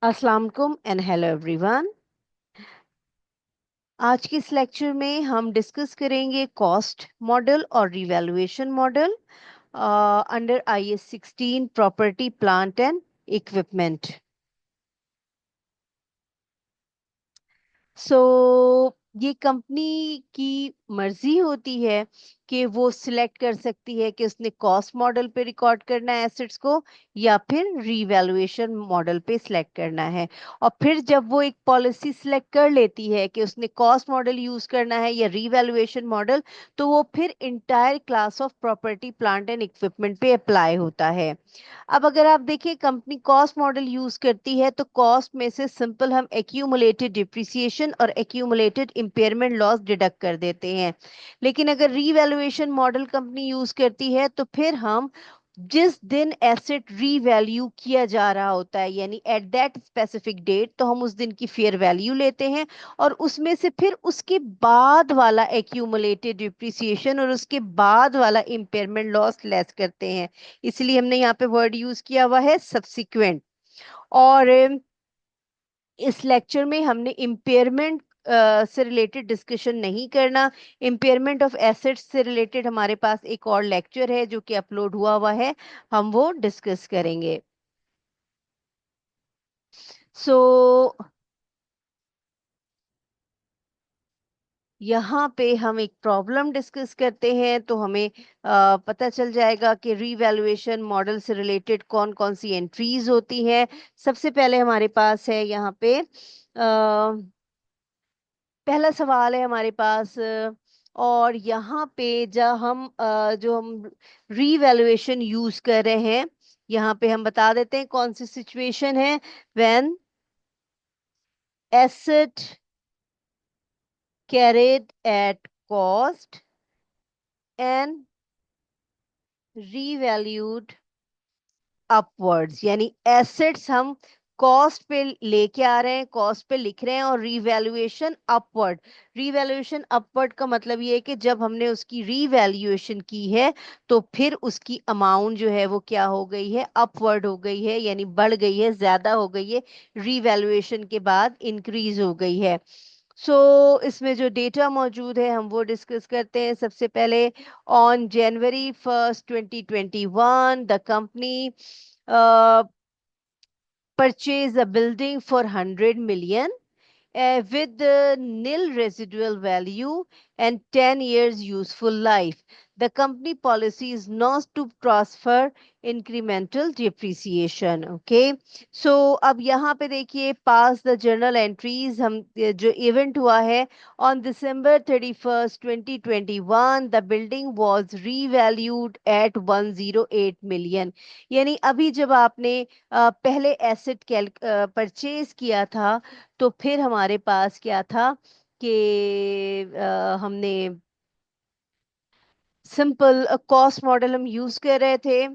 अस्सलाम वालेकुम and hello everyone. आज के इस लेक्चर में हम डिस्कस करेंगे कॉस्ट मॉडल और revaluation model under IAS 16 property plant and equipment. ये कंपनी की मर्जी होती है कि वो सिलेक्ट कर सकती है कि उसने कॉस्ट मॉडल पे रिकॉर्ड करना है एसेट्स को या फिर रीवैल्यूएशन मॉडल पे सिलेक्ट करना है। और फिर जब वो एक पॉलिसी सिलेक्ट कर लेती है कि उसने कॉस्ट मॉडल यूज करना है या रीवैल्यूएशन मॉडल, तो वो फिर entire class of property plant and equipment पे अप्लाई होता है। अब अगर आप देखिए कंपनी कॉस्ट मॉडल यूज करती है तो कॉस्ट में से सिंपल हम एक्यूमुलेटेड डिप्रिसिएशन और एक्यूमुलेटेड इम्पेयरमेंट लॉस डिडक्ट कर देते हैं। लेकिन अगर रीवैल्यूएशन मॉडल कंपनी यूज करती है तो फिर हम जिस दिन एसेट रीवैल्यू किया जा रहा होता है यानी एट दैट स्पेसिफिक डेट, तो हम उस दिन की फेयर वैल्यू लेते हैं और उसमें से फिर उसके बाद वाला एक्यूमुलेटेड डिप्रिसिएशन और उसके बाद वाला इम्पेयरमेंट लॉस लेस करते हैं। इसलिए हमने यहाँ पे वर्ड यूज किया हुआ है सब्सिक्वेंट। और इस लेक्चर में हमने इम्पेयरमेंट से रिलेटेड डिस्कशन नहीं करना। इम्पेयरमेंट ऑफ एसेट्स से रिलेटेड हमारे पास एक और लेक्चर है जो कि अपलोड हुआ हुआ है, हम वो डिस्कस करेंगे। सो यहाँ पे हम एक प्रॉब्लम डिस्कस करते हैं तो हमें पता चल जाएगा कि रीवैल्यूएशन मॉडल से रिलेटेड कौन कौन सी एंट्रीज होती हैं। सबसे पहले हमारे पास है यहाँ पे पहला सवाल है हमारे पास, और यहाँ पे जो हम रीवैल्यूएशन यूज कर रहे हैं, यहाँ पे हम बता देते हैं कौन सी सिचुएशन है। When asset carried at cost and revalued upwards, यानी एसेट्स हम कॉस्ट पे लेके आ रहे हैं, कॉस्ट पे लिख रहे हैं, और रीवैल्यूएशन अपवर्ड। रीवैल्यूएशन अपवर्ड का मतलब ये है कि जब हमने उसकी रीवैल्यूएशन की है तो फिर उसकी अमाउंट जो है वो क्या हो गई है, अपवर्ड हो गई है, यानी बढ़ गई है, ज्यादा हो गई है, रीवैल्यूएशन के बाद इंक्रीज हो गई है। इसमें जो डेटा मौजूद है हम वो डिस्कस करते हैं। सबसे पहले on January 1st 2021 the company purchased a building for 100 million with nil residual value and 10 years useful life. The company policy is not to transfer incremental depreciation. Okay, so अब यहाँ पे देखिए पास द जर्नल एंट्रीज, हम जो event हुआ है on December 31st 2021 the building was revalued at 108 million। यानी अभी जब आपने पहले एसेट परचेज किया था तो फिर हमारे पास क्या था कि हमने सिंपल कॉस्ट मॉडल हम यूज कर रहे थे।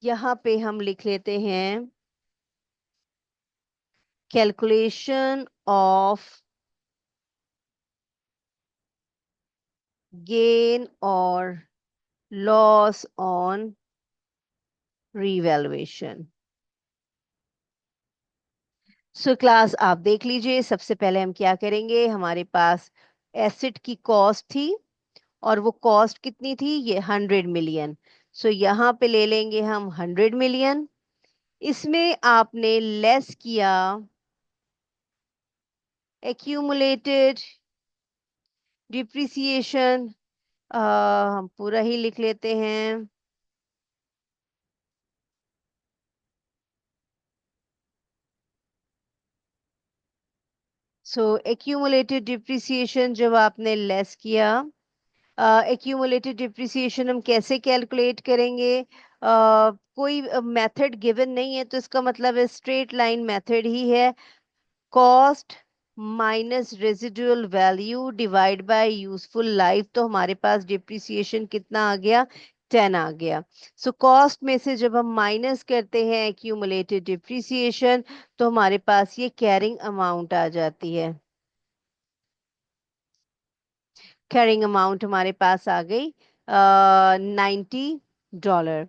यहाँ पे हम लिख लेते हैं कैलकुलेशन ऑफ गेन और लॉस ऑन रीवैल्यूएशन। क्लास आप देख लीजिए, सबसे पहले हम क्या करेंगे, हमारे पास एसेट की कॉस्ट थी और वो कॉस्ट कितनी थी, ये 100 million। यहाँ पे ले लेंगे हम 100 million। इसमें आपने लेस किया एक्यूमुलेटेड डिप्रिसिएशन, हम पूरा ही लिख लेते हैं। एक्यूमुलेटेड डिप्रिसिएशन जब आपने लेस किया, एक्यूमुलेटेड डिप्रिसिएशन हम कैसे कैलकुलेट करेंगे, कोई मेथड गिवन नहीं है तो इसका मतलब है स्ट्रेट लाइन मेथड ही है। Cost minus residual value divide by useful life, तो हमारे पास डिप्रिसिएशन कितना आ गया, 10 आ गया। कॉस्ट में से जब हम माइनस करते हैं एक्यूमुलेटेड डिप्रिसिएशन तो हमारे पास ये कैरिंग अमाउंट आ जाती है। कैरिंग अमाउंट हमारे पास आ गई $90।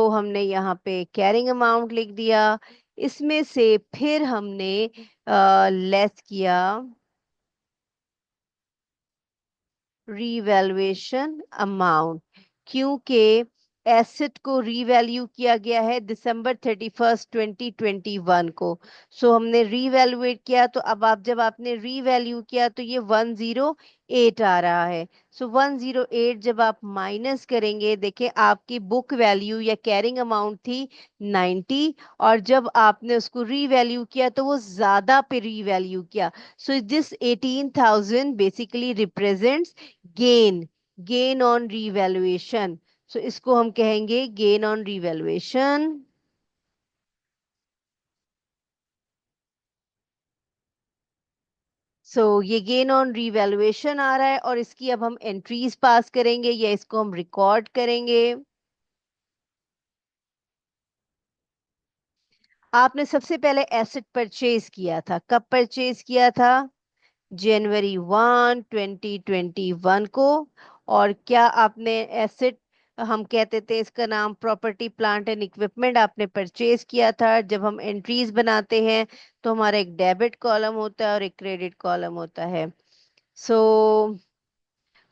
हमने यहाँ पे कैरिंग अमाउंट लिख दिया। इसमें से फिर हमने लेस किया रीवैल्यूएशन अमाउंट, क्योंकि एसेट को रीवैल्यू किया गया है December 31st 2021 को। सो हमने रीवैल्यूएट किया, तो अब आप जब आपने रीवैल्यू किया तो ये 108 आ रहा है। सो 108 जब आप माइनस करेंगे, देखें आपकी बुक वैल्यू या कैरिंग अमाउंट थी 90, और जब आपने उसको रीवैल्यू किया तो वो ज्यादा पे रीवैल्यू किया। So this 18,000 basically represents gain, gain on revaluation. So इसको हम कहेंगे गेन ऑन रीवैल्यूएशन। सो ये गेन ऑन रीवैल्यूएशन आ रहा है, और इसकी अब हम एंट्रीज पास करेंगे या इसको हम रिकॉर्ड करेंगे। आपने सबसे पहले एसेट परचेज किया था, कब परचेज किया था? January 1 2021 को। और क्या आपने एसेट, हम कहते थे इसका नाम प्रॉपर्टी प्लांट एंड इक्विपमेंट, आपने परचेज किया था। जब हम एंट्रीज बनाते हैं तो हमारा एक डेबिट कॉलम होता है और एक क्रेडिट कॉलम होता है। So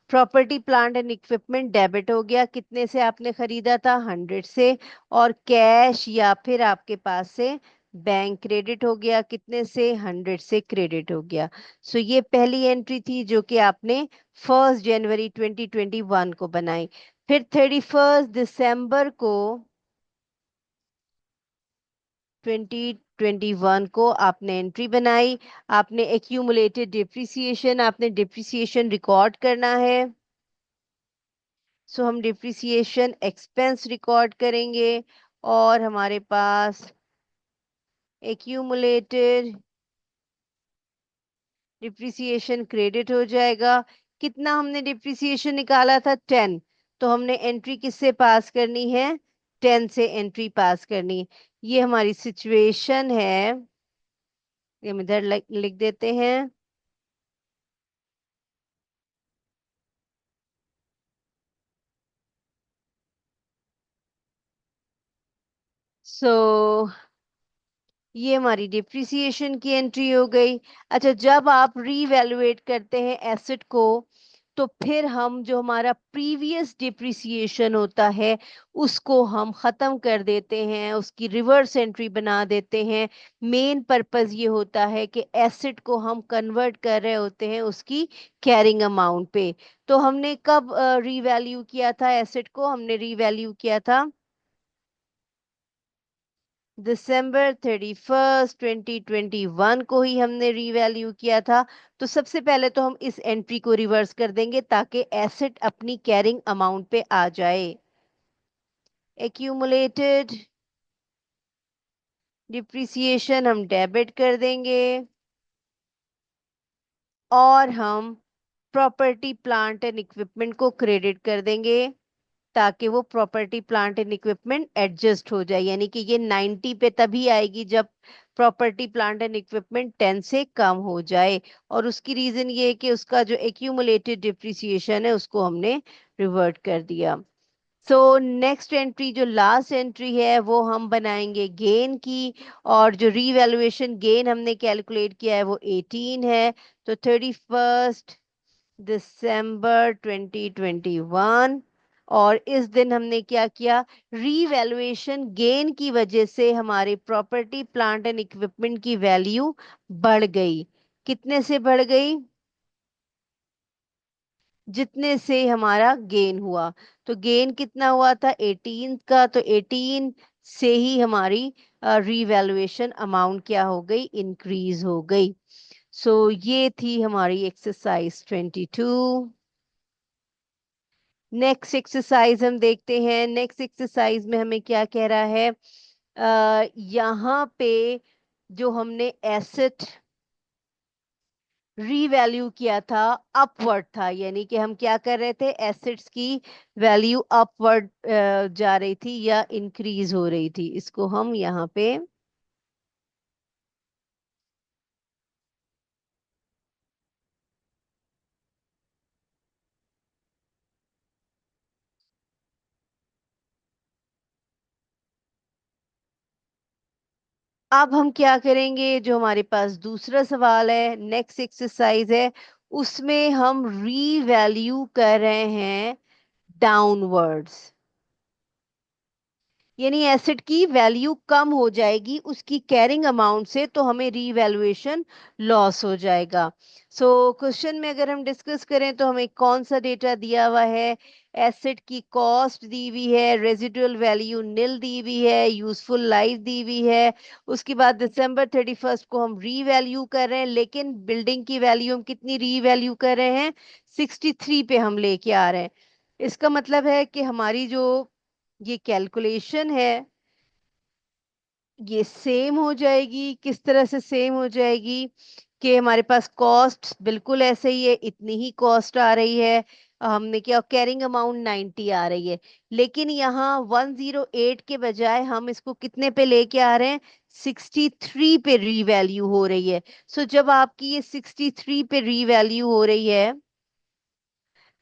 property plant and equipment debit हो गया, कितने से आपने खरीदा था? 100 से। और कैश या फिर आपके पास से बैंक क्रेडिट हो गया, कितने से? 100 से क्रेडिट हो गया। सो ये पहली एंट्री थी जो कि आपने 1 जनवरी 2021 को बनाई। फिर 31 दिसंबर को 2021 को आपने एंट्री बनाई। आपने एक्यूमुलेटेड डिप्रिसिएशन, आपने डिप्रिसिएशन रिकॉर्ड करना है। सो हम डिप्रिसिएशन एक्सपेंस रिकॉर्ड करेंगे, और हमारे पास एक्यूमुलेटेड डिप्रिसिएशन क्रेडिट हो जाएगा। कितना हमने डिप्रिसिएशन निकाला था? 10। तो हमने एंट्री किससे पास करनी है? 10 से एंट्री पास करनी है। ये हमारी सिचुएशन है, ये हम इधर लिख देते हैं। सो ये हमारी डिप्रिसिएशन की एंट्री हो गई। अच्छा, जब आप रीवैल्यूएट करते हैं एसेट को, तो फिर हम जो हमारा प्रीवियस डिप्रिसिएशन होता है उसको हम खत्म कर देते हैं, उसकी रिवर्स एंट्री बना देते हैं। मेन पर्पस ये होता है कि एसेट को हम कन्वर्ट कर रहे होते हैं उसकी कैरिंग अमाउंट पे। तो हमने कब रीवैल्यू किया था एसेट को? हमने रीवैल्यू किया था December 31st 2021 को ही हमने रीवैल्यू किया था। तो सबसे पहले तो हम इस एंट्री को रिवर्स कर देंगे ताकि एसेट अपनी कैरिंग अमाउंट पे आ जाए। एक्यूमुलेटेड डिप्रिसिएशन हम डेबिट कर देंगे, और हम प्रॉपर्टी प्लांट एंड इक्विपमेंट को क्रेडिट कर देंगे, ताकि वो property plant and equipment adjust हो जाए। यानी कि ये 90 पे तभी आएगी जब प्रॉपर्टी प्लांट एंड इक्विपमेंट 10 से कम हो जाए। और उसकी रीजन ये है कि उसका जो एक्यूमुलेटेड डिप्रिसिएशन है उसको हमने रिवर्ट कर दिया। सो नेक्स्ट एंट्री, जो लास्ट एंट्री है, वो हम बनाएंगे गेन की। और जो रीवैल्यूएशन गेन हमने कैलकुलेट किया है वो 18 है। तो 31 दिसंबर 2021, और इस दिन हमने क्या किया? रीवैल्यूएशन गेन की वजह से हमारे प्रॉपर्टी प्लांट एंड इक्विपमेंट की वैल्यू बढ़ गई। कितने से बढ़ गई? जितने से हमारा गेन हुआ। तो गेन कितना हुआ था? 18 का। तो 18 से ही हमारी रीवैल्यूएशन अमाउंट क्या हो गई? इंक्रीज हो गई। सो ये थी हमारी एक्सरसाइज 22। नेक्स्ट एक्सरसाइज हम देखते हैं। नेक्स्ट एक्सरसाइज में हमें क्या कह रहा है? यहाँ पे जो हमने एसेट रीवैल्यू किया था, अपवर्ड था। यानी कि हम क्या कर रहे थे? एसेट्स की वैल्यू अपवर्ड जा रही थी या इंक्रीज हो रही थी। इसको हम यहाँ पे अब हम क्या करेंगे, जो हमारे पास दूसरा सवाल है, नेक्स्ट एक्सरसाइज है, उसमें हम रीवैल्यू कर रहे हैं डाउनवर्ड्स। यानी एसेट की वैल्यू कम हो जाएगी उसकी कैरिंग अमाउंट से, तो हमें रीवैल्यूएशन लॉस हो जाएगा। सो क्वेश्चन में अगर हम डिस्कस करें तो हमें कौन सा डेटा दिया हुआ है, एसेट की कॉस्ट दी हुई है, रेजिडुअल वैल्यू निल दी हुई है, यूजफुल लाइफ दी हुई है। उसके बाद December 31 को हम रीवैल्यू कर रहे हैं, लेकिन बिल्डिंग की वैल्यू हम कितनी रीवैल्यू कर रहे हैं, 63 पे हम लेके आ रहे हैं। इसका मतलब है कि हमारी जो ये कैलकुलेशन है ये सेम हो जाएगी। किस तरह से सेम हो जाएगी, कि हमारे पास कॉस्ट बिल्कुल ऐसे ही है, इतनी ही कॉस्ट आ रही है। हमने क्या, कैरिंग अमाउंट 90 आ रही है, लेकिन यहाँ 108 के बजाय हम इसको कितने पे लेके आ रहे हैं, 63 पे रीवैल्यू हो रही है। सो जब आपकी ये 63 पे रीवैल्यू हो रही है,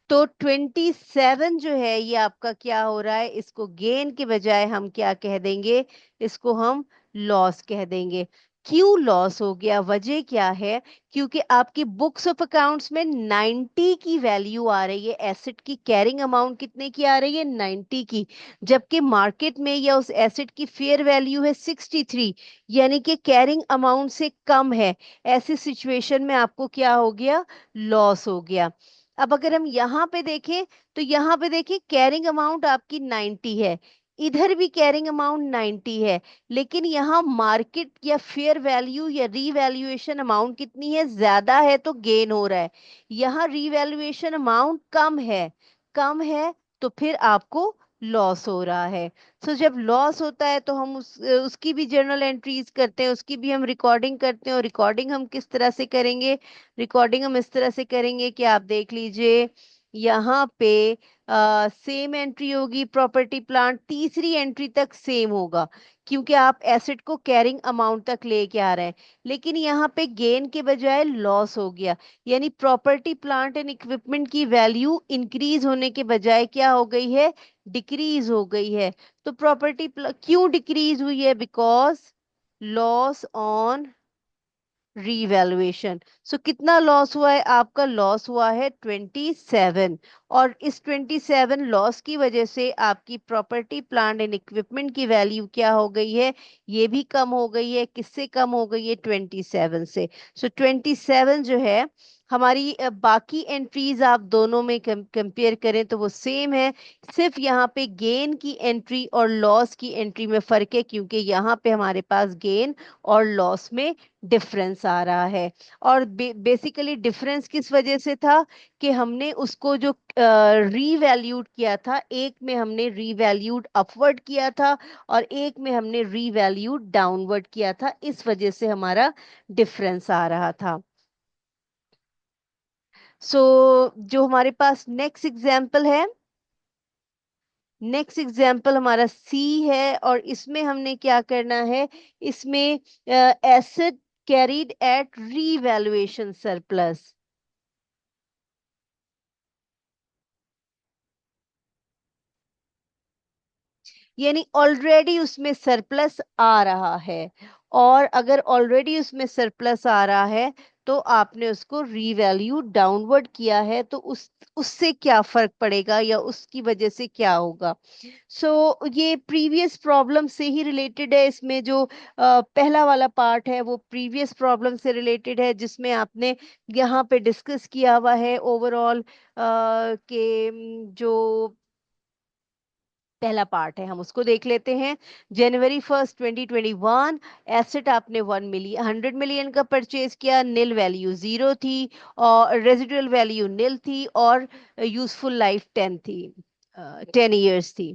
तो 27 जो है ये आपका क्या हो रहा है, इसको गेन के बजाय हम क्या कह देंगे, इसको हम लॉस कह देंगे। क्यों लॉस हो गया, वजह क्या है, क्योंकि आपकी बुक्स ऑफ अकाउंट्स में 90 की वैल्यू आ रही है, एसेट की कैरिंग अमाउंट कितने की आ रही है, 90 की, जबकि मार्केट में या उस एसेट की फेयर वैल्यू है 63, यानी कि कैरिंग अमाउंट से कम है। ऐसी सिचुएशन में आपको क्या हो गया, लॉस हो गया। अब अगर हम यहाँ पे देखें, तो यहाँ पे देखिए कैरिंग अमाउंट आपकी 90 है, इधर भी कैरिंग अमाउंट 90 है, लेकिन यहाँ मार्केट या फेयर वैल्यू या रीवैल्यूएशन अमाउंट कितनी है, ज्यादा है, तो गेन हो रहा है। यहाँ रीवैल्यूएशन अमाउंट कम है, कम है, तो फिर आपको लॉस हो रहा है। सो जब लॉस होता है तो हम उसकी भी जर्नल एंट्रीज करते हैं, उसकी भी हम रिकॉर्डिंग करते हैं। और रिकॉर्डिंग हम किस तरह से करेंगे, रिकॉर्डिंग हम इस तरह से करेंगे कि आप देख लीजिए, यहाँ पे सेम एंट्री होगी, प्रॉपर्टी प्लांट तीसरी एंट्री तक सेम होगा, क्योंकि आप एसेट को कैरिंग अमाउंट तक लेके आ रहे हैं। लेकिन यहाँ पे गेन के बजाय लॉस हो गया, यानी प्रॉपर्टी प्लांट एंड इक्विपमेंट की वैल्यू इंक्रीज होने के बजाय क्या हो गई है, डिक्रीज हो गई है। तो प्रॉपर्टी क्यों डिक्रीज हुई है, बिकॉज लॉस ऑन रीवैल्यूएशन। सो कितना लॉस हुआ है, आपका लॉस हुआ है 27। और इस 27 लॉस की वजह से आपकी प्रॉपर्टी प्लांट एंड इक्विपमेंट की वैल्यू क्या हो गई है, ये भी कम हो गई है। किससे कम हो गई है, 27 से। 27 जो है हमारी, बाकी एंट्रीज आप दोनों में कंपेयर करें तो वो सेम है। सिर्फ यहाँ पे गेन की एंट्री और लॉस की एंट्री में फर्क है, क्योंकि यहाँ पे हमारे पास गेन और लॉस में डिफरेंस आ रहा है। और बेसिकली डिफरेंस किस वजह से था, कि हमने उसको जो रीवैल्यूड किया था, एक में हमने रीवैल्यूड अपवर्ड किया था और एक में हमने रीवैल्यूड डाउनवर्ड किया था, इस वजह से हमारा डिफरेंस आ रहा था। सो जो हमारे पास नेक्स्ट एग्जाम्पल है, नेक्स्ट एग्जाम्पल हमारा सी है, और इसमें हमने क्या करना है, इसमें asset carried at revaluation surplus, यानी ऑलरेडी उसमें सरप्लस आ रहा है। और अगर ऑलरेडी उसमें सरप्लस आ रहा है, तो आपने उसको रीवैल्यू डाउनवर्ड किया है, तो उससे क्या फर्क पड़ेगा या उसकी वजह से क्या होगा। ये प्रीवियस प्रॉब्लम से ही रिलेटेड है। इसमें जो पहला वाला पार्ट है वो प्रीवियस प्रॉब्लम से रिलेटेड है, जिसमें आपने यहाँ पे डिस्कस किया हुआ है ओवरऑल के जो पहला पार्ट है हम उसको देख लेते हैं। January 1 2021, एसेट आपने 100 मिलियन का परचेज किया, निल वैल्यू 0 थी, और रेजिडुअल वैल्यू निल थी, और यूजफुल लाइफ 10 थी, 10 ईयर्स थी।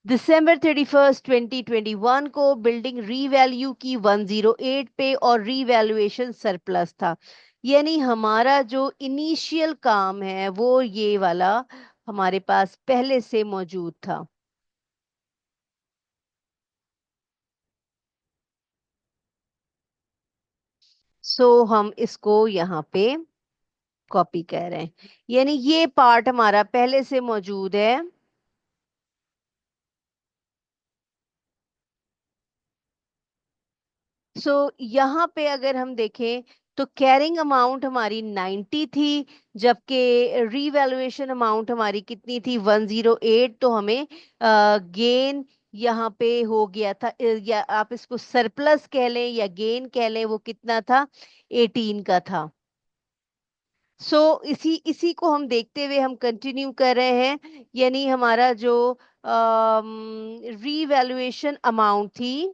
December 31 2021 को बिल्डिंग रीवैल्यू की 108 पे, और रीवैल्यूएशन सरप्लस था। यानी हमारा जो इनिशियल काम है वो ये वाला हमारे पास पहले से मौजूद था। हम इसको यहाँ पे कॉपी कर रहे हैं, यानी ये पार्ट हमारा पहले से मौजूद है। यहाँ पे अगर हम देखें तो कैरिंग अमाउंट हमारी 90 थी, जबकि रीवैल्यूएशन अमाउंट हमारी कितनी थी 108। तो हमें गेन यहाँ पे हो गया था, या आप इसको सरप्लस कह लें या गेन कह लें, वो कितना था 18 का था। इसी इसी को हम देखते हुए हम कंटिन्यू कर रहे हैं, यानी हमारा जो रीवैल्यूएशन अमाउंट थी,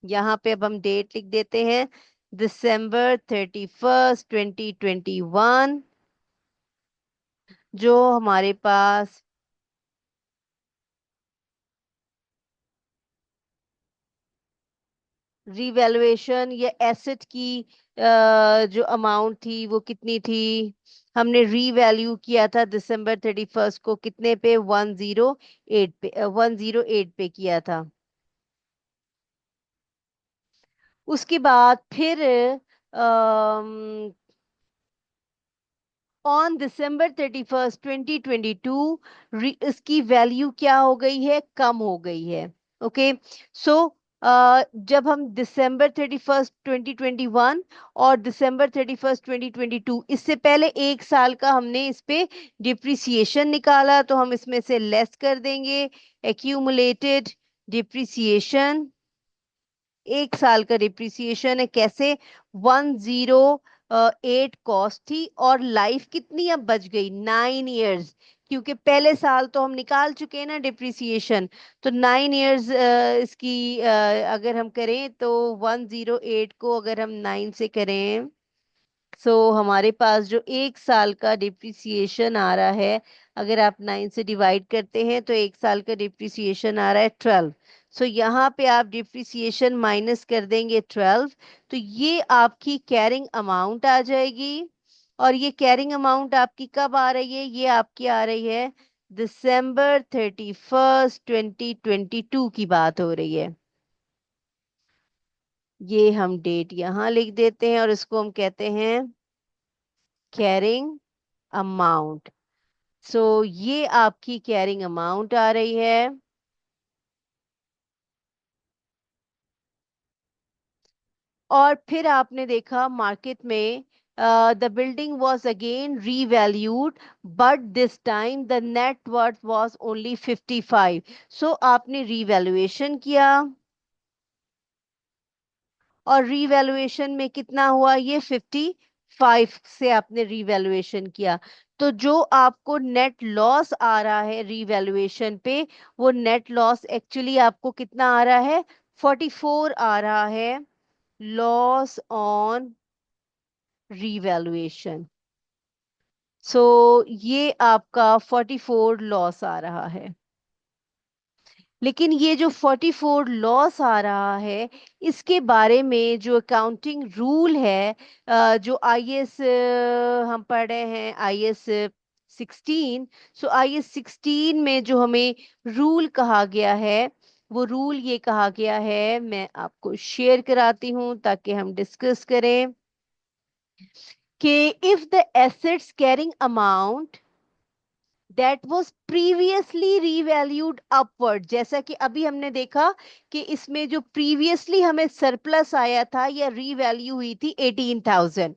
यहाँ पे अब हम डेट लिख देते हैं, December 31, 2021, जो हमारे पास रीवैल्यूएशन या एसेट की जो अमाउंट थी वो कितनी थी, हमने रीवैल्यू किया था December 31 को कितने पे, 108 पे, 108 पे किया था। उसके बाद फिर ऑन December 31, 2022 इसकी वैल्यू क्या हो गई है, कम हो गई है। ओके, सो जब हम December 31, 2021 और December 31, 2022, इससे पहले एक साल का हमने इस पे डिप्रिसिएशन निकाला, तो हम इसमें से लेस कर देंगे एक्यूमुलेटेड डिप्रिसिएशन। एक साल का डिप्रिसिएशन है, कैसे, 108 कॉस्ट थी और लाइफ कितनी अब बच गई, 9 इयर्स, क्योंकि पहले साल तो हम निकाल चुके हैं ना डिप्रिसिएशन। तो 9 इयर्स इसकी अगर हम करें तो 108 को अगर हम 9 से करें, हमारे पास जो एक साल का डिप्रिसिएशन आ रहा है, अगर आप 9 से डिवाइड करते हैं तो एक साल का डिप्रिसिएशन आ रहा है 12। यहाँ पे आप डिप्रिसिएशन माइनस कर देंगे 12, तो ये आपकी कैरिंग अमाउंट आ जाएगी। और ये कैरिंग अमाउंट आपकी कब आ रही है, ये आपकी आ रही है December 31, 2022 की बात हो रही है। ये हम डेट यहाँ लिख देते हैं और इसको हम कहते हैं कैरिंग अमाउंट। ये आपकी कैरिंग अमाउंट आ रही है। और फिर आपने देखा मार्केट में the building was again revalued, but this time the net worth was only 55। आपने रीवैल्यूएशन किया और रीवैल्यूएशन में कितना हुआ, ये 55 से आपने रीवैल्यूएशन किया। तो जो आपको नेट लॉस आ रहा है रीवैल्यूएशन पे, वो नेट लॉस एक्चुअली आपको कितना आ रहा है, 44 आ रहा है, लॉस ऑन रीवैल्यूएशन। ये आपका 44 लॉस आ रहा है। लेकिन ये जो 44 लॉस आ रहा है, इसके बारे में जो अकाउंटिंग रूल है, जो आईएएस हम पढ़ रहे हैं, आईएएस 16। आईएएस 16 में जो हमें रूल कहा गया है, वो रूल ये कहा गया है, मैं आपको शेयर कराती हूँ ताकि हम डिस्कस करें, कि if the assets carrying amount that was previously revalued upward, जैसा कि अभी हमने देखा कि इसमें जो प्रीवियसली हमें सरप्लस आया था या रीवैल्यू हुई थी 18,000,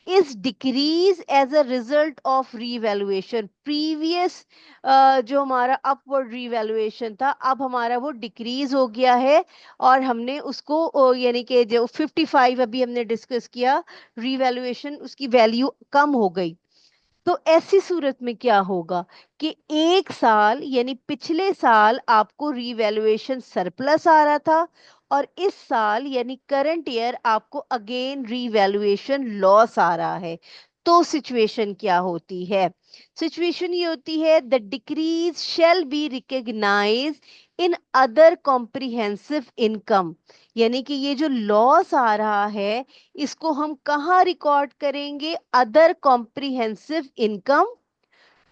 is decrease as a result of revaluation. Previous जो हमारा अपवर्ड रीवैल्यूएशन था, अब हमारा वो डिक्रीज हो गया है, और हमने उसको यानी कि जो 55 अभी हमने डिस्कस किया, रीवैल्यूएशन उसकी वैल्यू कम हो गई। तो ऐसी सूरत में क्या होगा कि एक साल यानी पिछले साल आपको रीवैल्यूएशन सरप्लस आ रहा था, और इस साल यानी करंट ईयर आपको अगेन रीवैल्यूएशन लॉस आ रहा है। तो सिचुएशन क्या होती है, सिचुएशन ये होती है, the decrease shall be recognise in other comprehensive income, यानी कि ये जो लॉस आ रहा है, इसको हम कहाँ रिकॉर्ड करेंगे, other comprehensive income,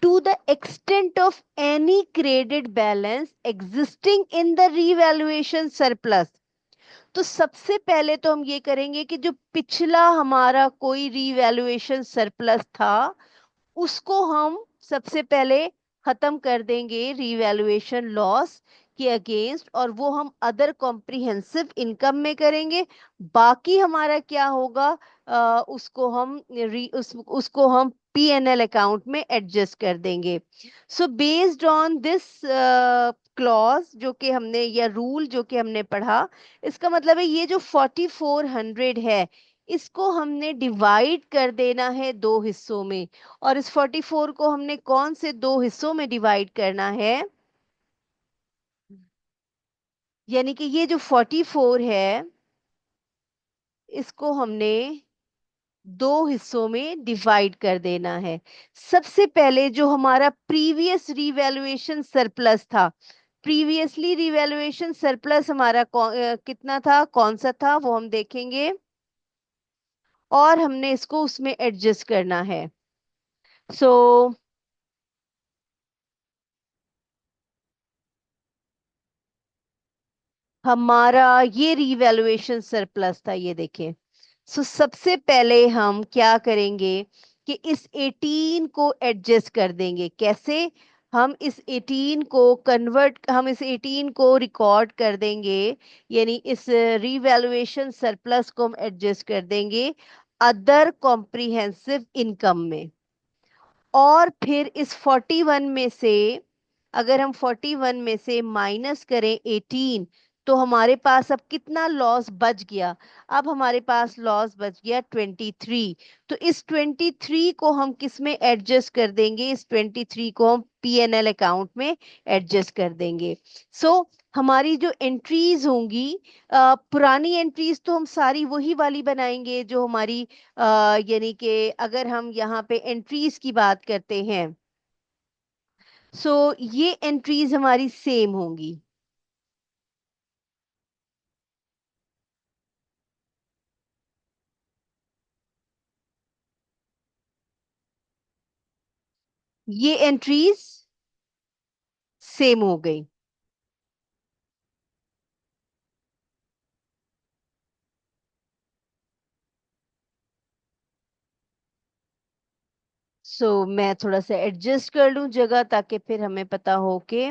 to the extent of any credit balance existing in the revaluation surplus. तो सबसे पहले तो हम ये करेंगे कि जो पिछला हमारा कोई रीवैल्यूएशन सरप्लस था, उसको हम सबसे पहले खत्म कर देंगे रीवैल्यूएशन लॉस के अगेंस्ट, और वो हम अदर कॉम्प्रिहेंसिव इनकम में करेंगे। बाकी हमारा क्या होगा, उसको हम P&L अकाउंट में एडजस्ट कर देंगे। So based on this clause जो कि हमने, या रूल जो कि हमने पढ़ा, इसका मतलब है ये जो 4400 है, इसको हमने डिवाइड कर देना है दो हिस्सों में। और इस 44 को हमने कौन से दो हिस्सों में डिवाइड करना है, यानी कि ये जो 44 है, इसको हमने दो हिस्सों में डिवाइड कर देना है। सबसे पहले जो हमारा प्रीवियस रिवैल्यूएशन सरप्लस था, प्रीवियसली रिवैल्यूएशन सरप्लस हमारा कितना था, कौन सा था, वो हम देखेंगे। और हमने इसको उसमें एडजस्ट करना है। सो हमारा ये रिवैल्यूएशन सरप्लस था, ये देखें। सो सबसे पहले हम क्या करेंगे कि इस 18 को एडजस्ट कर देंगे। कैसे? हम इस 18 को रिकॉर्ड कर देंगे, यानी इस रिवैल्यूएशन सरप्लस को हम एडजस्ट कर देंगे अदर कॉम्प्रिहेंसिव इनकम में। और फिर इस 41 में से, अगर हम 41 में से माइनस करें 18, तो हमारे पास अब कितना लॉस बच गया? अब हमारे पास लॉस बच गया 23। तो इस 23 को हम किस में एडजस्ट कर देंगे? इस 23 को हम P&L अकाउंट में एडजस्ट कर देंगे। सो हमारी जो एंट्रीज होंगी, पुरानी एंट्रीज तो हम सारी वही वाली बनाएंगे जो हमारी, यानी कि अगर हम यहाँ पे एंट्रीज की बात करते हैं, सो ये एंट्रीज हमारी सेम होंगी। ये एंट्रीज सेम हो गई। मैं थोड़ा सा एडजस्ट कर लूं जगह, ताकि फिर हमें पता हो कि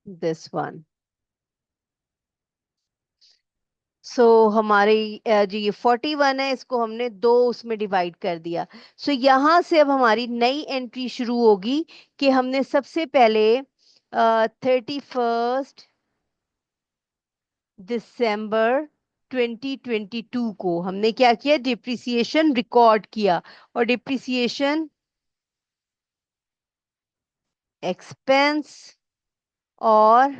दिस वन। हमारी जो ये 41 है, इसको हमने दो उसमें डिवाइड कर दिया। यहां से अब हमारी नई एंट्री शुरू होगी कि हमने सबसे पहले 31 दिसंबर 2022 को हमने क्या किया, डिप्रिसिएशन रिकॉर्ड किया। और डिप्रिसिएशन एक्सपेंस और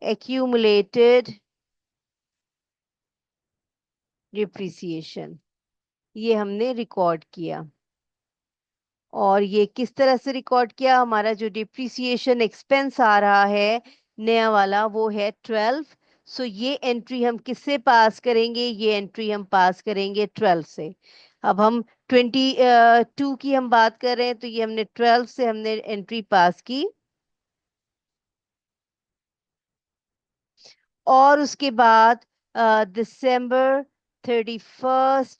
एक्यूमुलेटेड डिप्रिसिएशन, ये हमने रिकॉर्ड किया। और ये किस तरह से रिकॉर्ड किया? हमारा जो डिप्रिसिएशन एक्सपेंस आ रहा है नया वाला, वो है 12। ये एंट्री हम किससे पास करेंगे? ये एंट्री हम पास करेंगे 12 से। अब हम 22 की हम बात कर रहे हैं, तो ये हमने 12 से हमने एंट्री पास की। और उसके बाद December 31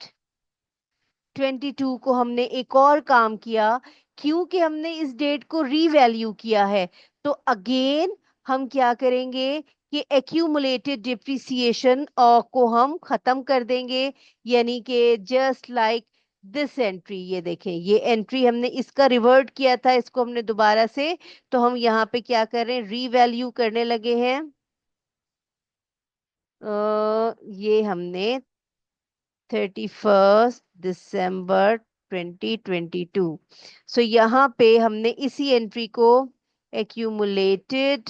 22 को हमने एक और काम किया, क्योंकि हमने इस डेट को रीवैल्यू किया है। तो अगेन हम क्या करेंगे कि एक्यूमुलेटेड डिप्रिसिएशन को हम खत्म कर देंगे, यानी कि जस्ट लाइक दिस एंट्री। ये देखें, ये एंट्री हमने इसका रिवर्ट किया था, इसको हमने दोबारा से, तो हम यहाँ पे क्या कर रहे हैं, रीवैल्यू करने लगे हैं। ये हमने 31 दिसंबर 2022, यहाँ पे हमने इसी एंट्री को एक्यूमुलेटेड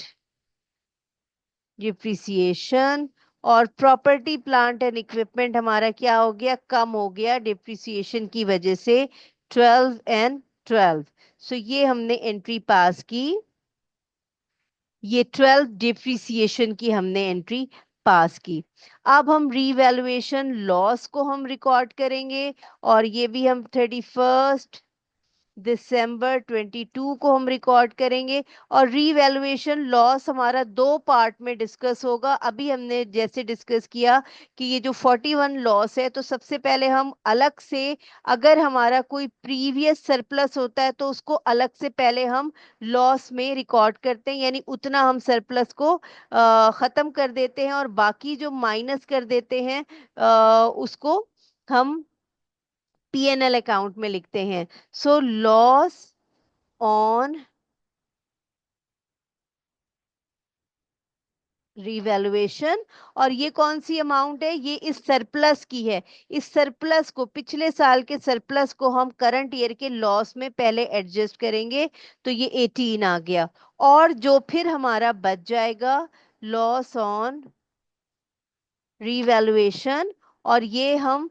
डिप्रिसिएशन, और प्रॉपर्टी प्लांट एंड इक्विपमेंट हमारा क्या हो गया, कम हो गया डिप्रिसिएशन की वजह से, 12 and 12। ये हमने एंट्री पास की, ये 12 डिप्रिसिएशन की हमने एंट्री पास की। अब हम रीवैल्यूएशन लॉस को हम रिकॉर्ड करेंगे, और ये भी हम 31 दिसंबर 22 को हम रिकॉर्ड करेंगे। और रीवैल्यूएशन लॉस हमारा दो पार्ट में डिस्कस होगा। अभी हमने जैसे डिस्कस किया कि ये जो 41 लॉस है, तो सबसे पहले हम अलग से, अगर हमारा कोई प्रीवियस सरप्लस होता है तो उसको अलग से पहले हम लॉस में रिकॉर्ड करते हैं, यानी उतना हम सरप्लस को खत्म कर देते हैं, और बाकी जो माइनस कर देते हैं उसको हम पीएनएल अकाउंट में लिखते हैं। So loss on revaluation. और ये कौन सी अमाउंट है? ये इस सरप्लस की है। इस सरप्लस को, पिछले साल के सरप्लस को हम करंट ईयर के लॉस में पहले एडजस्ट करेंगे, तो ये 18 आ गया। और जो फिर हमारा बच जाएगा लॉस ऑन रिवैल्यूएशन, और ये हम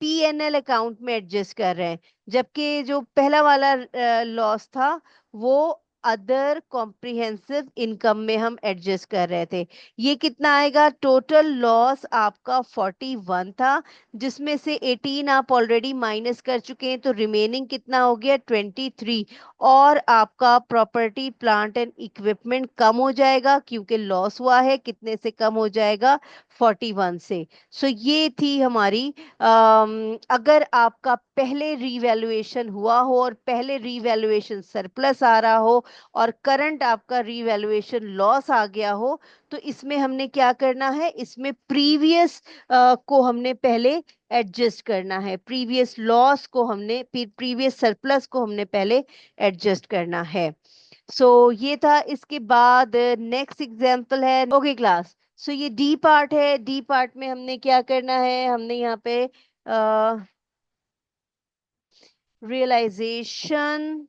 पीएनएल अकाउंट में एडजस्ट कर रहे हैं। जबकि जो पहला वाला लॉस था वो अदर कॉम्प्रिहेंसिव इनकम में हम एडजस्ट कर रहे थे। ये कितना आएगा? टोटल लॉस आपका 41 था, जिसमें से 18 आप ऑलरेडी माइनस कर चुके हैं, तो रिमेनिंग कितना हो गया? 23। और आपका प्रॉपर्टी प्लांट एंड इक्विपमेंट कम हो जाएगा, क्योंकि लॉस हुआ है। कितने से कम हो जाएगा? 41 से। सो ये थी हमारी अगर आपका पहले रीवैल्यूएशन हुआ हो और पहले रीवैल्यूएशन सरप्लस आ रहा हो और करंट आपका रीवैल्यूएशन लॉस आ गया हो, तो इसमें हमने क्या करना है? इसमें प्रीवियस को हमने पहले एडजस्ट करना है। प्रीवियस लॉस को हमने, प्रीवियस सरप्लस को हमने पहले एडजस्ट करना है। ये था। इसके बाद नेक्स्ट एग्जांपल है। ओके क्लास, ये डी पार्ट है। डी पार्ट में हमने क्या करना है? हमने यहाँ पे realisation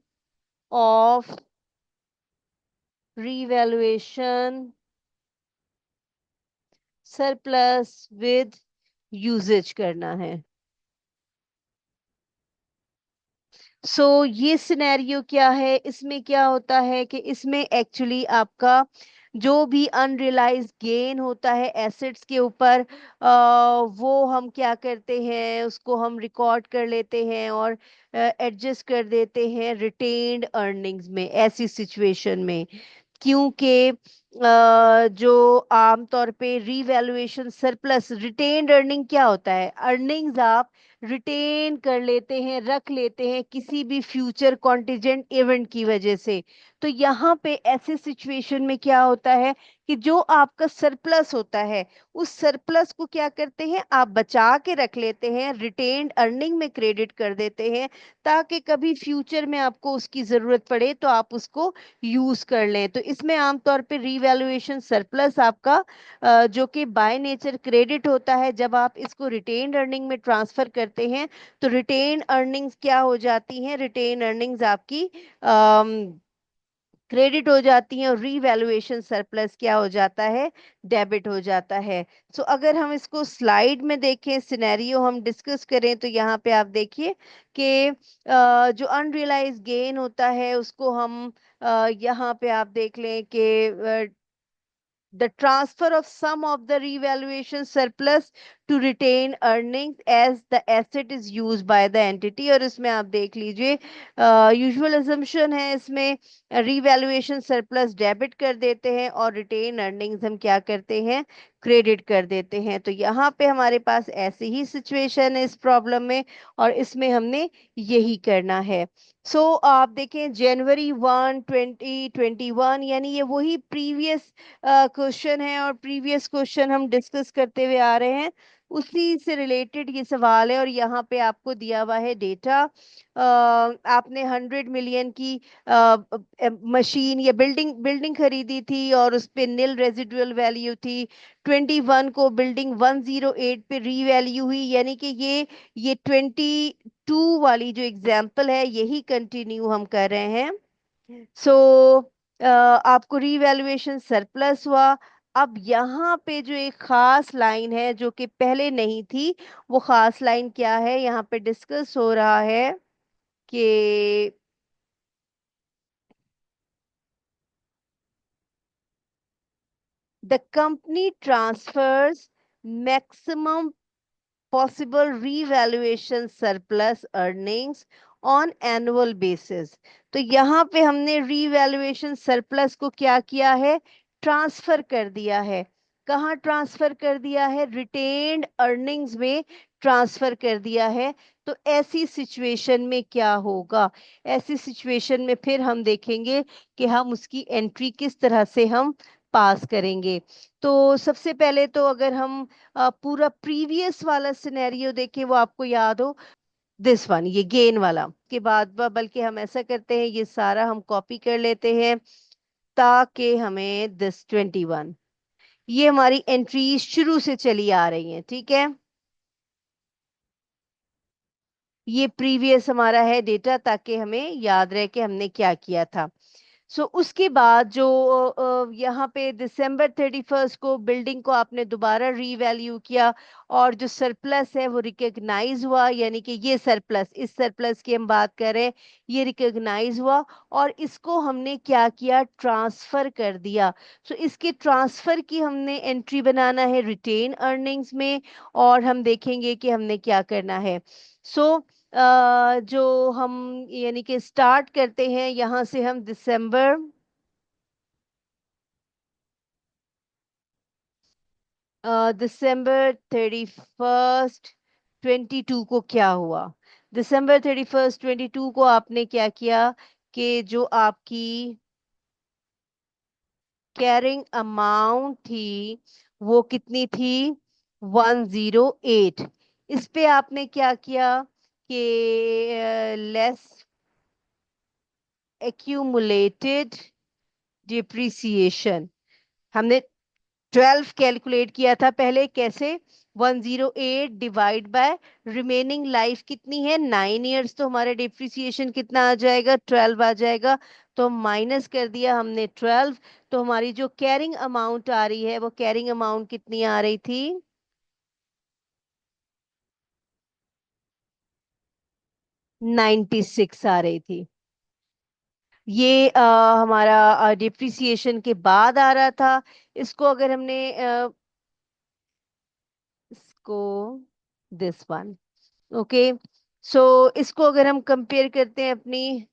of revaluation surplus with uses करना है। ये सिनेरियो क्या है? इसमें क्या होता है कि इसमें एक्चुअली आपका जो भी अनरियलाइज गेन होता है एसेट्स के ऊपर, वो हम क्या करते हैं? उसको हम रिकॉर्ड कर लेते हैं और एडजस्ट कर देते हैं रिटेन्ड अर्निंग्स में, ऐसी सिचुएशन में। क्योंकि जो आमतौर पे रीवैल्यूएशन सरप्लस, रिटेन्ड अर्निंग क्या होता है? अर्निंग्स आप रिटेन कर लेते हैं, रख लेते हैं किसी भी फ्यूचर कॉन्टिजेंट इवेंट की वजह से। तो यहाँ पे ऐसे सिचुएशन में क्या होता है कि जो आपका सरप्लस होता है, उस सरप्लस को क्या करते हैं? आप बचा के रख लेते हैं, रिटेन्ड अर्निंग में क्रेडिट कर देते हैं, ताकि कभी फ्यूचर में आपको उसकी जरूरत पड़े तो आप उसको यूज कर लें। तो इसमें आमतौर पे रीवैल्यूएशन सरप्लस आपका जो कि बाय नेचर क्रेडिट होता है, जब आप इसको रिटेन्ड अर्निंग में ट्रांसफर करते हैं, तो रिटेन्ड अर्निंग्स क्या हो जाती हैं? रिटेन्ड अर्निंग्स आपकी क्रेडिट हो जाती हैं, और रीवैल्यूएशन सरप्लस क्या हो जाता है? डेबिट हो जाता है। अगर हम इसको स्लाइड में देखें, सिनेरियो हम डिस्कस करें, तो यहाँ पे आप देखिए कि जो अनरियलाइज गेन होता है उसको हम यहाँ पे आप देख लें कि the transfer of sum of the revaluation surplus to retain earnings as the asset is used by the entity। और इसमें आप देख लीजिए यूजुअल assumption है इसमें, revaluation surplus डेबिट कर देते हैं और रिटेन अर्निंग्स हम क्या करते हैं? क्रेडिट कर देते हैं। तो यहाँ पे हमारे पास ऐसी ही सिचुएशन है इस प्रॉब्लम में, और इसमें हमने यही करना है। आप देखें जनवरी 1 2021, यानी ये वही प्रीवियस क्वेश्चन है, और प्रीवियस क्वेश्चन हम डिस्कस करते हुए आ रहे हैं, उसी से रिलेटेड ये सवाल है। और यहाँ पे आपको दिया हुआ है डेटा। आपने 100 मिलियन की मशीन या बिल्डिंग बिल्डिंग खरीदी थी, और उस पे नील रेजिडुअल वैल्यू थी। 21 को बिल्डिंग 108 पे रीवैल्यू हुई, यानी कि ये 22 वाली जो एग्जाम्पल है यही कंटिन्यू हम कर रहे हैं। आपको रीवैल्यूएशन सरप्लस हुआ। अब यहाँ पे जो एक खास लाइन है जो कि पहले नहीं थी, वो खास लाइन क्या है? यहाँ पे डिस्कस हो रहा है कि the company transfers maximum possible revaluation surplus earnings on annual basis. तो यहाँ पे हमने रीवैल्यूएशन सरप्लस को क्या किया है, ट्रांसफर कर दिया है। कहाँ ट्रांसफर कर दिया है, रिटेन्ड अर्निंग्स में ट्रांसफर कर दिया है। तो ऐसी सिचुएशन में क्या होगा, ऐसी सिचुएशन में फिर हम देखेंगे कि हम उसकी एंट्री किस तरह से हम पास करेंगे। तो सबसे पहले तो अगर हम पूरा प्रीवियस वाला सिनेरियो देखें, वो आपको याद हो, दिस वन, ये गेन वाला के बाद बल्कि हम ऐसा करते हैं, ये सारा हम कॉपी कर लेते हैं ताकि हमें दिस 21, ये हमारी एंट्री शुरू से चली आ रही है, ठीक है। ये प्रीवियस हमारा है डेटा, ताकि हमें याद रहे कि हमने क्या किया था। उसके बाद जो यहाँ पे December 31 को बिल्डिंग को आपने दोबारा रीवैल्यू किया, और जो सरप्लस है वो रिकग्नाइज हुआ, यानी कि ये सरप्लस, इस सरप्लस की हम बात कर रहे हैं, ये रिकग्नाइज हुआ, और इसको हमने क्या किया, ट्रांसफर कर दिया। इसके ट्रांसफर की हमने एंट्री बनाना है रिटेन अर्निंग्स में, और हम देखेंगे कि हमने क्या करना है। जो हम यानी कि स्टार्ट करते हैं यहां से, हम December 31 22 को क्या हुआ, December 31 22 को आपने क्या किया कि जो आपकी कैरिंग अमाउंट थी वो कितनी थी, 108। इस पे आपने क्या किया कि लेस एक्यूमुलेटेड डिप्रिसिएशन, हमने 12 कैलकुलेट किया था पहले, कैसे, 108 डिवाइड बाय रिमेनिंग लाइफ कितनी है, 9 इयर्स, तो हमारा डिप्रिसिएशन कितना आ जाएगा, 12 आ जाएगा। तो माइनस कर दिया हमने 12, तो हमारी जो कैरिंग अमाउंट आ रही है, वो कैरिंग अमाउंट कितनी आ रही थी, 96 आ रही थी। ये हमारा डिप्रिसिएशन के बाद आ रहा था। इसको अगर हमने इसको दिस वन, ओके, सो इसको अगर हम कंपेयर करते हैं अपनी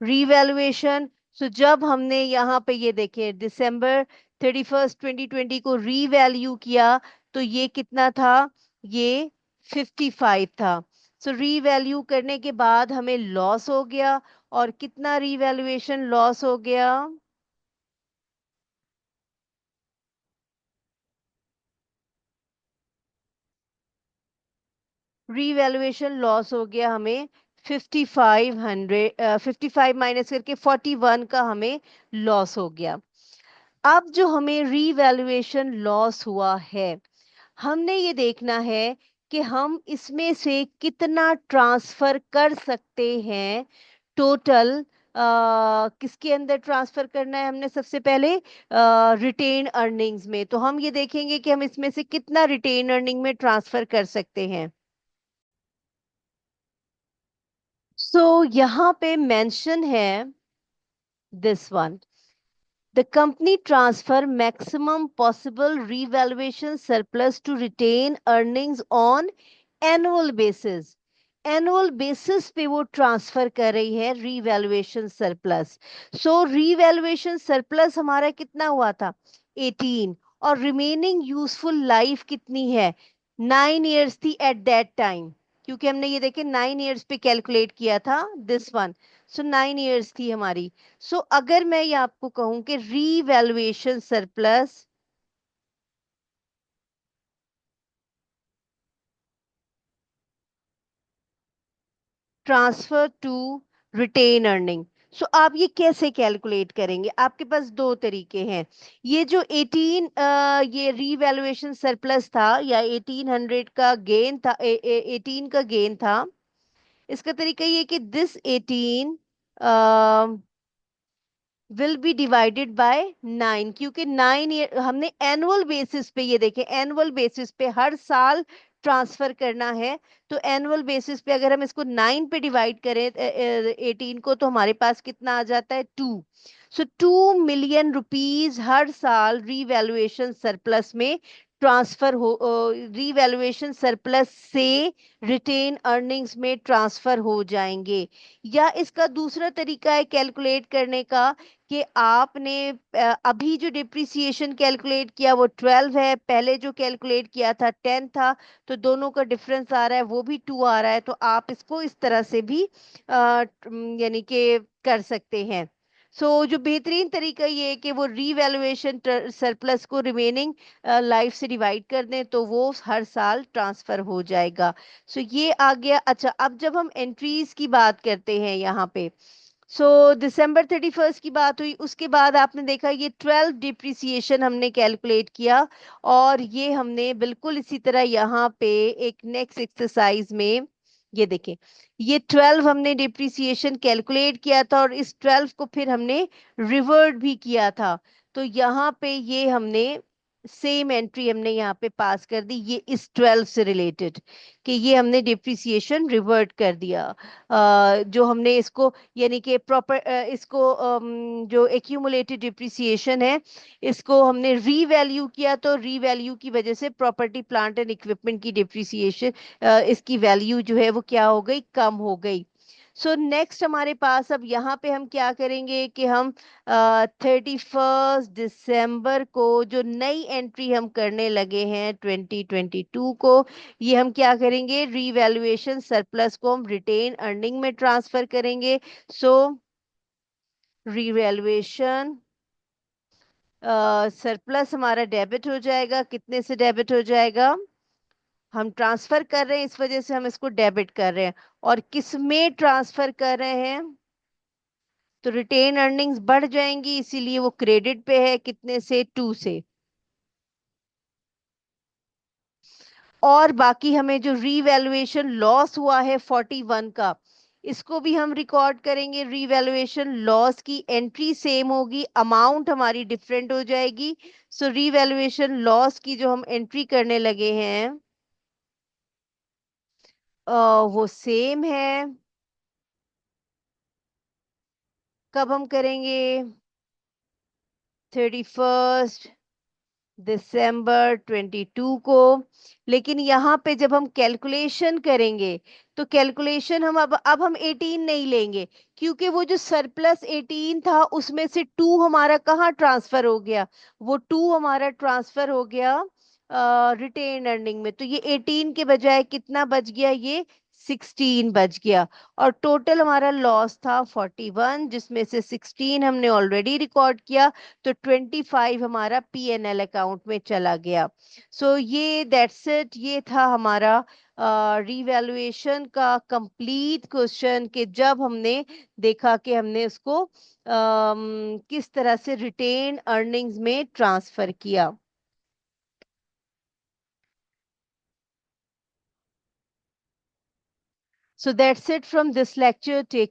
रीवैल्यूएशन, जब हमने यहाँ पे ये देखे December 31 2020 को रीवैल्यू किया, तो ये कितना था, ये 55 था। रीवैल्यू करने के बाद हमें लॉस हो गया, और कितना रीवैल्यूएशन लॉस हो गया, रीवैल्यूएशन लॉस हो गया हमें 55 माइनस करके 41 का हमें लॉस हो गया। अब जो हमें रीवैल्यूएशन लॉस हुआ है, हमने ये देखना है कि हम इसमें से कितना ट्रांसफर कर सकते हैं टोटल। किसके अंदर ट्रांसफर करना है, हमने सबसे पहले रिटेन अर्निंग्स में। तो हम ये देखेंगे कि हम इसमें से कितना रिटेन अर्निंग में ट्रांसफर कर सकते हैं। यहाँ पे मेंशन है this one, the company transfer maximum possible revaluation surplus to retain earnings on annual basis। Annual basis पे वो ट्रांसफर कर रही है रीवैल्यूएशन सरप्लस। रीवैल्यूएशन सरप्लस हमारा कितना हुआ था, 18, और रिमेनिंग यूजफुल लाइफ कितनी है, 9 इयर्स थी एट दैट टाइम, क्योंकि हमने ये देखे 9 इयर्स पे कैलकुलेट किया था दिस वन। 9 इयर्स थी हमारी। अगर मैं ये आपको कहूं कि revaluation surplus transfer to retain earning, आप ये कैसे कैलकुलेट करेंगे, आपके पास दो तरीके हैं। ये जो 18 ये रीवैल्यूएशन सरप्लस था, या 1800 का गेन था, 18 का गेन था, इसका तरीका ये कि this 18 will be divided by 9, क्योंकि 9 ईयर हमने एनुअल बेसिस पे, ये देखें एनुअल बेसिस पे हर साल ट्रांसफर करना है। तो एनुअल बेसिस पे अगर हम इसको 9 पे डिवाइड करें 18 को, तो हमारे पास कितना आ जाता है, 2। 2 मिलियन रुपीज हर साल रीवैल्यूएशन सरप्लस में ट्रांसफर हो, रीवैल्यूएशन सरप्लस से रिटेन अर्निंग्स में ट्रांसफर हो जाएंगे। या इसका दूसरा तरीका है कैलकुलेट करने का कि आपने अभी जो डिप्रिसिएशन कैलकुलेट किया वो 12 है, पहले जो कैलकुलेट किया था 10 था, तो दोनों का डिफरेंस आ रहा है, वो भी 2 आ रहा है, तो आप इसको इस तरह से भी यानी कि कर सकते हैं। जो बेहतरीन तरीका ये है कि वो रीवैल्यूएशन सरप्लस को रिमेनिंग लाइफ से डिवाइड कर दें तो वो हर साल ट्रांसफर हो जाएगा। ये आ गया। अच्छा, अब जब हम एंट्रीज की बात करते हैं यहाँ पे, दिसंबर 31 की बात हुई, उसके बाद आपने देखा ये 12 डिप्रिसिएशन हमने कैलकुलेट किया, और ये हमने बिल्कुल इसी तरह यहाँ पे एक नेक्स्ट एक्सरसाइज में ये देखें, ये 12 हमने डिप्रिसिएशन कैलकुलेट किया था और इस 12 को फिर हमने रिवर्ट भी किया था। तो यहाँ पे ये हमने सेम एंट्री हमने यहाँ पे पास कर दी, ये इस 12 से रिलेटेड, कि ये हमने डिप्रिसिएशन रिवर्ट कर दिया। जो हमने इसको यानी कि प्रॉपर इसको जो एक्यूमुलेटेड डिप्रिसिएशन है इसको हमने रीवैल्यू किया, तो रीवैल्यू की वजह से प्रॉपर्टी प्लांट एंड इक्विपमेंट की डिप्रिसिएशन इसकी वैल्यू जो है वो क्या हो गई, कम हो गई। नेक्स्ट हमारे पास अब यहाँ पे हम क्या करेंगे कि हम 31 दिसंबर को जो नई एंट्री हम करने लगे हैं 2022 को, ये हम क्या करेंगे, रीवैल्यूएशन सरप्लस को हम रिटेन अर्निंग में ट्रांसफर करेंगे। सो रीवैल्यूएशन सरप्लस हमारा डेबिट हो जाएगा, कितने से डेबिट हो जाएगा, हम ट्रांसफर कर रहे हैं इस वजह से हम इसको डेबिट कर रहे हैं, और किस में ट्रांसफर कर रहे हैं, तो रिटेन अर्निंग्स बढ़ जाएंगी, इसीलिए वो क्रेडिट पे है, कितने से, 2 से। और बाकी हमें जो रीवैल्यूएशन लॉस हुआ है 41 का, इसको भी हम रिकॉर्ड करेंगे। रीवैल्यूएशन लॉस की एंट्री सेम होगी, अमाउंट हमारी डिफरेंट हो जाएगी। रीवैल्यूएशन लॉस की जो हम एंट्री करने लगे हैं वो सेम है। कब हम करेंगे, 31 दिसंबर 22 को। लेकिन यहाँ पे जब हम कैलकुलेशन करेंगे तो कैलकुलेशन हम अब हम 18 नहीं लेंगे, क्योंकि वो जो सरप्लस 18 था उसमें से 2 हमारा कहाँ ट्रांसफर हो गया, वो 2 हमारा ट्रांसफर हो गया रिटेन अर्निंग में, तो ये 18 के बजाय कितना बच गया, ये 16 बच गया। और टोटल हमारा लॉस था 41, जिसमें से 16 हमने ऑलरेडी रिकॉर्ड किया, तो 25 हमारा पीएनएल अकाउंट में चला गया। ये दैट्स इट, ये था हमारा रिवैल्यूएशन का कंप्लीट क्वेश्चन, कि जब हमने देखा कि हमने उसको किस तरह से रिटेन अर्निंग्स में ट्रांसफर किया। So that's it from this lecture. Take care.